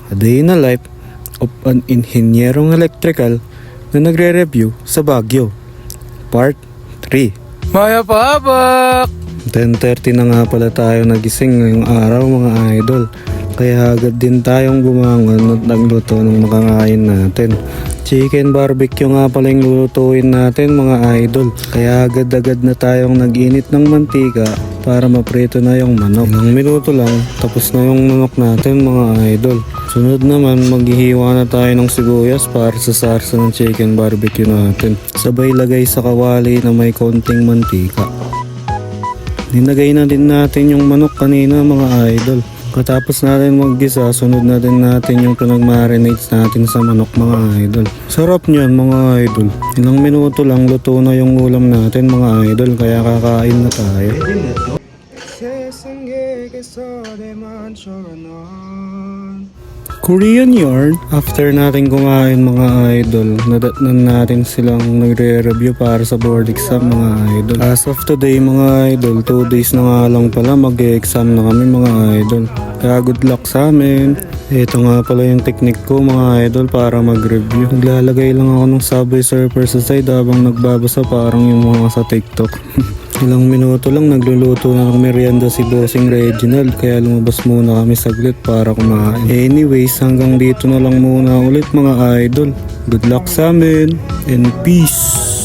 A day in the life of an inhinyerong electrical na nagre-review sa Baguio. Part 3. Maya pahabak! 10:30 na nga pala tayo nagising ngayong araw mga idol. Kaya agad din tayong bumangon at nagluto ng makakain natin. Chicken barbecue nga pala yung lulutuin natin mga idol. Kaya agad-agad na tayong nag-init ng mantika para maprito na yung manok. Ilang minuto lang tapos na yung manok natin mga idol. Sunod naman maghihiwa na tayo ng sibuyas para sa sarsa ng chicken barbecue natin. Sabay lagay sa kawali na may konting mantika. Ninagay na din natin yung manok kanina mga idol. Katapos natin maggisa, sunod na din natin yung pinag-marinades natin sa manok mga idol. Sarap niyan mga idol. Ilang minuto lang luto na yung ulam natin mga idol, kaya kakain na tayo. Korean yarn. After natin kumain mga idol, nadatnan natin silang nagre-review para sa board exam mga idol. As of today mga idol, 2 days na nga lang pala mag-exam na kami mga idol. Kaya good luck sa amin. Ito nga pala yung technique ko mga idol para mag-review. Naglalagay lang ako ng Subway Surfer sa side habang nagbabasa parang yung mga sa TikTok. Ilang minuto lang nagluluto na ng merienda si Bossing Reginald, kaya lumabas muna kami saglit para kumain. Anyways, hanggang dito na lang muna ulit mga idol. Good luck sa amin and peace!